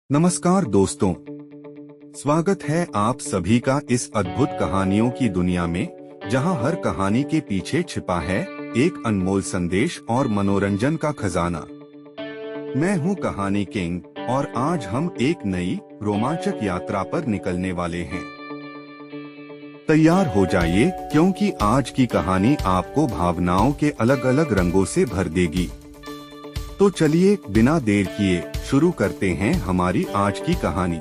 नमस्कार दोस्तों, स्वागत है आप सभी का इस अद्भुत कहानियों की दुनिया में, जहां हर कहानी के पीछे छिपा है एक अनमोल संदेश और मनोरंजन का खजाना। मैं हूं कहानी किंग और आज हम एक नई रोमांचक यात्रा पर निकलने वाले हैं। तैयार हो जाइए, क्योंकि आज की कहानी आपको भावनाओं के अलग अलग रंगों से भर देगी। तो चलिए बिना देर किए शुरू करते हैं हमारी आज की कहानी।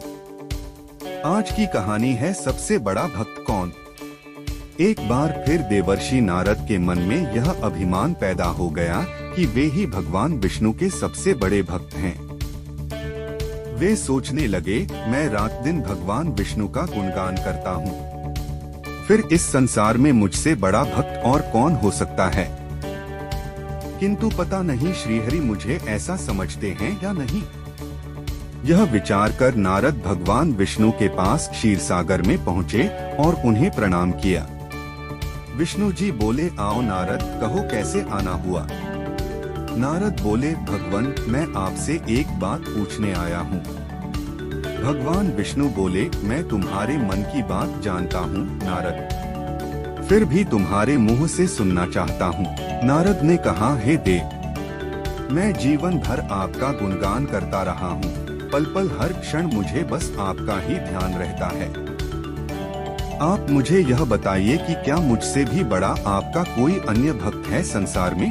आज की कहानी है सबसे बड़ा भक्त कौन। एक बार फिर देवर्षि नारद के मन में यह अभिमान पैदा हो गया कि वे ही भगवान विष्णु के सबसे बड़े भक्त हैं। वे सोचने लगे, मैं रात दिन भगवान विष्णु का गुणगान करता हूँ, फिर इस संसार में मुझसे बड़ा भक्त और कौन हो सकता है। किंतु पता नहीं श्रीहरि मुझे ऐसा समझते हैं या नहीं। यह विचार कर नारद भगवान विष्णु के पास क्षीर सागर में पहुँचे और उन्हें प्रणाम किया। विष्णु जी बोले, आओ नारद, कहो कैसे आना हुआ। नारद बोले, भगवान मैं आपसे एक बात पूछने आया हूँ। भगवान विष्णु बोले, मैं तुम्हारे मन की बात जानता हूँ नारद, फिर भी तुम्हारे मुंह से सुनना चाहता हूँ। नारद ने कहा, हे देव, मैं जीवन भर आपका गुणगान करता रहा हूँ, पल पल हर क्षण मुझे बस आपका ही ध्यान रहता है। आप मुझे यह बताइए कि क्या मुझसे भी बड़ा आपका कोई अन्य भक्त है संसार में।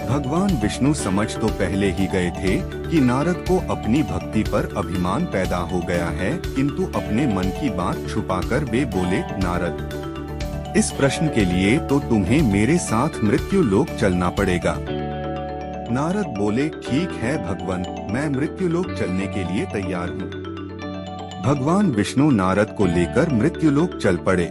भगवान विष्णु समझ तो पहले ही गए थे कि नारद को अपनी भक्ति पर अभिमान पैदा हो गया है, किंतु अपने मन की बात छुपाकर वे बोले, नारद, इस प्रश्न के लिए तो तुम्हें मेरे साथ मृत्यु लोक चलना पड़ेगा। नारद बोले, ठीक है भगवान, मैं मृत्यु लोक चलने के लिए तैयार हूँ। भगवान विष्णु नारद को लेकर मृत्यु लोक चल पड़े।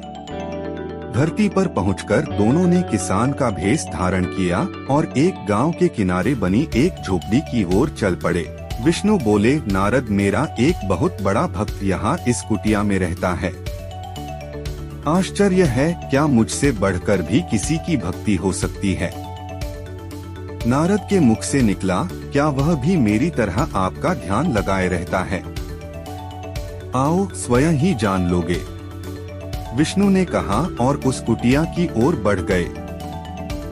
धरती पर पहुंचकर दोनों ने किसान का भेष धारण किया और एक गांव के किनारे बनी एक झोपड़ी की ओर चल पड़े। विष्णु बोले, नारद, मेरा एक बहुत बड़ा भक्त यहाँ इस कुटिया में रहता है। आश्चर्य है, क्या मुझसे बढ़कर भी किसी की भक्ति हो सकती है। नारद के मुख से निकला, क्या वह भी मेरी तरह आपका ध्यान लगाए रहता है। आओ स्वयं ही जान लोगे। विष्णु ने कहा और उस कुटिया की ओर बढ़ गए।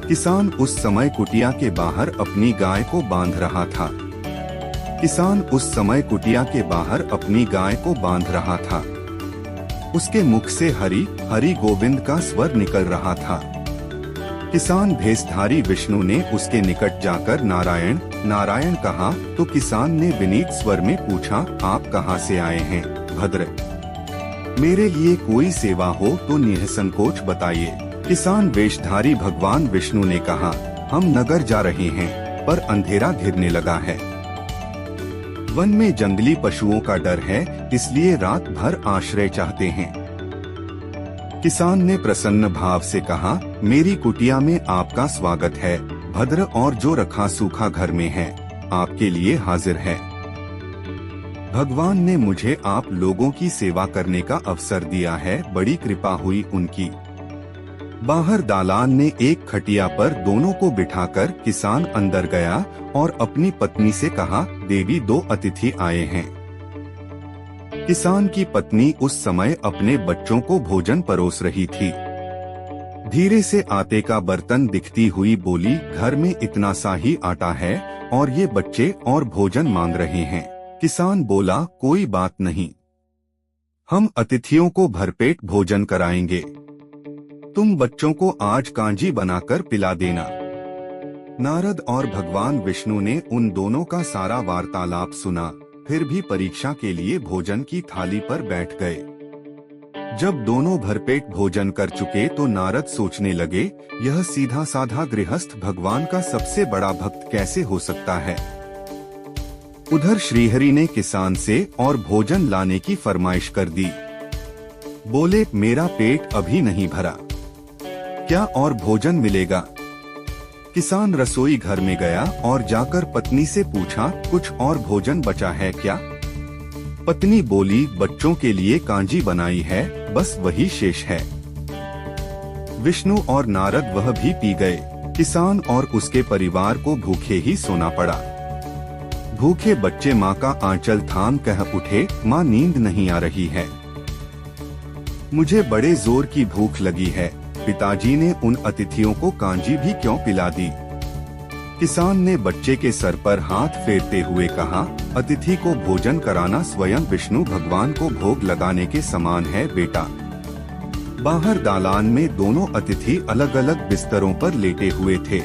किसान उस समय कुटिया के बाहर अपनी गाय को बांध रहा था। किसान उस समय कुटिया के बाहर अपनी गाय को बांध रहा था। उसके मुख से हरि हरि गोविंद का स्वर निकल रहा था। किसान भेषधारी विष्णु ने उसके निकट जाकर नारायण नारायण कहा तो किसान ने विनीत स्वर में पूछा, आप कहाँ से आए हैं भद्र, मेरे लिए कोई सेवा हो तो निसंकोच बताइए। किसान वेशधारी भगवान विष्णु ने कहा, हम नगर जा रहे हैं पर अंधेरा घिरने लगा है। वन में जंगली पशुओं का डर है, इसलिए रात भर आश्रय चाहते हैं। किसान ने प्रसन्न भाव से कहा, मेरी कुटिया में आपका स्वागत है भद्र, और जो रखा सूखा घर में है आपके लिए हाजिर है। भगवान ने मुझे आप लोगों की सेवा करने का अवसर दिया है, बड़ी कृपा हुई उनकी। बाहर दालान ने एक खटिया पर दोनों को बिठाकर किसान अंदर गया और अपनी पत्नी से कहा, देवी, दो अतिथि आए हैं। किसान की पत्नी उस समय अपने बच्चों को भोजन परोस रही थी। धीरे से आटे का बर्तन दिखती हुई बोली, घर में इतना सा ही आटा है और ये बच्चे और भोजन मांग रहे हैं। किसान बोला, कोई बात नहीं, हम अतिथियों को भरपेट भोजन कराएंगे। तुम बच्चों को आज कांजी बनाकर पिला देना। नारद और भगवान विष्णु ने उन दोनों का सारा वार्तालाप सुना, फिर भी परीक्षा के लिए भोजन की थाली पर बैठ गए। जब दोनों भरपेट भोजन कर चुके तो नारद सोचने लगे, यह सीधा साधा गृहस्थ भगवान का सबसे बड़ा भक्त कैसे हो सकता है। उधर श्रीहरि ने किसान से और भोजन लाने की फरमाइश कर दी। बोले, मेरा पेट अभी नहीं भरा, क्या और भोजन मिलेगा। किसान रसोई घर में गया और जाकर पत्नी से पूछा, कुछ और भोजन बचा है क्या। पत्नी बोली, बच्चों के लिए कांजी बनाई है, बस वही शेष है। विष्णु और नारद वह भी पी गए। किसान और उसके परिवार को भूखे ही सोना पड़ा। भूखे बच्चे माँ का आंचल थाम कह उठे, माँ नींद नहीं आ रही है, मुझे बड़े जोर की भूख लगी है। पिताजी ने उन अतिथियों को कांजी भी क्यों पिला दी? किसान ने बच्चे के सर पर हाथ फेरते हुए कहा, अतिथि को भोजन कराना स्वयं विष्णु भगवान को भोग लगाने के समान है बेटा। बाहर दालान में दोनों अतिथि अलग अलग बिस्तरों पर लेटे हुए थे।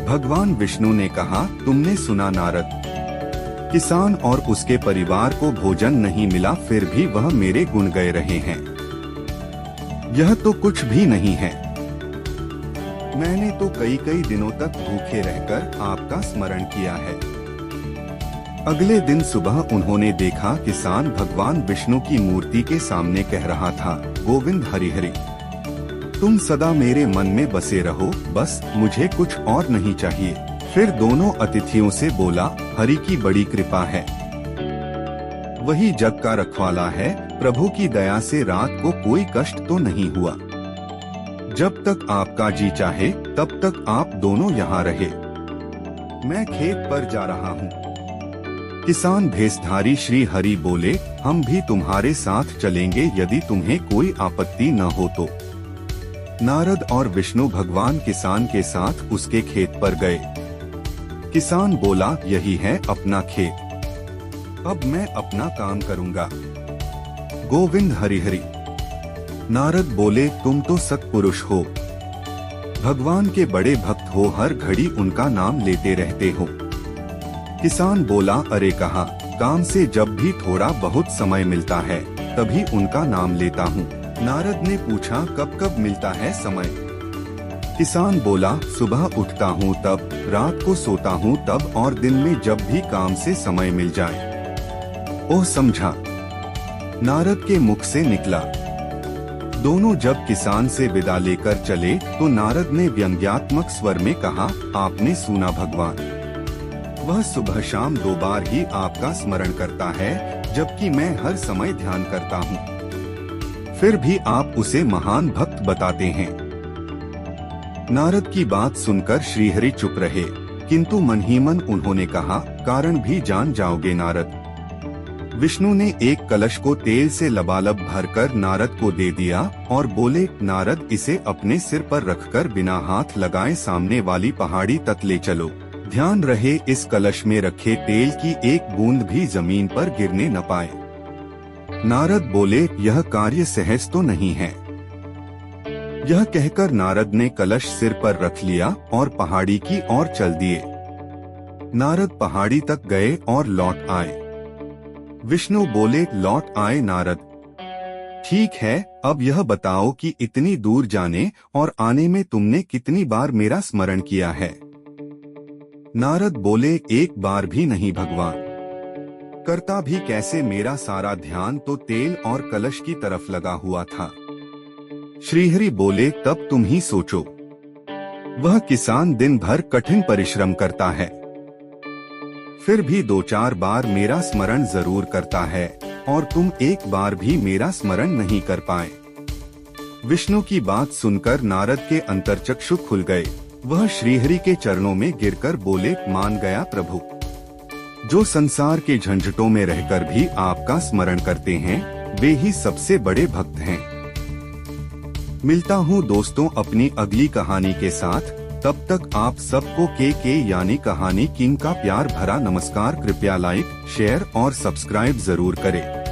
भगवान विष्णु ने कहा, तुमने सुना नारद, किसान और उसके परिवार को भोजन नहीं मिला, फिर भी वह मेरे गुण गाए रहे हैं। यह तो कुछ भी नहीं है। मैंने तो कई दिनों तक भूखे रहकर आपका स्मरण किया है। अगले दिन सुबह उन्होंने देखा किसान भगवान विष्णु की मूर्ति के सामने कह रहा था, गोविंद हरि हरि, तुम सदा मेरे मन में बसे रहो, बस मुझे कुछ और नहीं चाहिए। फिर दोनों अतिथियों से बोला, हरि की बड़ी कृपा है, वही जग का रखवाला है, प्रभु की दया से रात को कोई कष्ट तो नहीं हुआ। जब तक आपका जी चाहे तब तक आप दोनों यहाँ रहे, मैं खेत पर जा रहा हूँ। किसान भेषधारी श्री हरि बोले, हम भी तुम्हारे साथ चलेंगे यदि तुम्हें कोई आपत्ति न हो तो। नारद और विष्णु भगवान किसान के साथ उसके खेत पर गए। किसान बोला, यही है अपना खेत, अब मैं अपना काम करूँगा। गोविंद हरि हरि। नारद बोले, तुम तो सत्पुरुष हो, भगवान के बड़े भक्त हो, हर घड़ी उनका नाम लेते रहते हो। किसान बोला, अरे कहाँ, काम से जब भी थोड़ा बहुत समय मिलता है तभी उनका नाम लेता हूँ। नारद ने पूछा, कब कब मिलता है समय? किसान बोला, सुबह उठता हूँ तब, रात को सोता हूँ तब, और दिन में जब भी काम से समय मिल जाए। ओह समझा, नारद के मुख से निकला। दोनों जब किसान से विदा लेकर चले तो नारद ने व्यंग्यात्मक स्वर में कहा, आपने सुना भगवान, वह सुबह शाम 2 बार ही आपका स्मरण करता है, जबकि मैं हर समय ध्यान करता हूँ। फिर भी आप उसे महान भक्त बताते हैं। नारद की बात सुनकर श्रीहरि चुप रहे, किंतु मन ही मन उन्होंने कहा, कारण भी जान जाओगे नारद। विष्णु ने एक कलश को तेल से लबालब भरकर नारद को दे दिया और बोले, नारद इसे अपने सिर पर रखकर बिना हाथ लगाए सामने वाली पहाड़ी तक ले चलो। ध्यान रहे इस कलश में रखे तेल की एक बूंद भी जमीन पर गिरने न पाए। नारद बोले, यह कार्य सहज तो नहीं है। यह कहकर नारद ने कलश सिर पर रख लिया और पहाड़ी की ओर चल दिए। नारद पहाड़ी तक गए और लौट आए। विष्णु बोले, लौट आए नारद, ठीक है, अब यह बताओ कि इतनी दूर जाने और आने में तुमने कितनी बार मेरा स्मरण किया है? नारद बोले, एक बार भी नहीं भगवान। करता भी कैसे, मेरा सारा ध्यान तो तेल और कलश की तरफ लगा हुआ था। श्रीहरि बोले, तब तुम ही सोचो, वह किसान दिन भर कठिन परिश्रम करता है, फिर भी 2-4 बार मेरा स्मरण जरूर करता है, और तुम एक बार भी मेरा स्मरण नहीं कर पाए। विष्णु की बात सुनकर नारद के अंतर्चक्षु खुल गए। वह श्रीहरि के चरणों में गिरकर बोले, मान गया प्रभु, जो संसार के झंझटों में रहकर भी आपका स्मरण करते हैं, वे ही सबसे बड़े भक्त हैं। मिलता हूँ दोस्तों अपनी अगली कहानी के साथ, तब तक आप सबको के यानी कहानी किंग का प्यार भरा नमस्कार। कृपया लाइक, शेयर और सब्सक्राइब जरूर करें।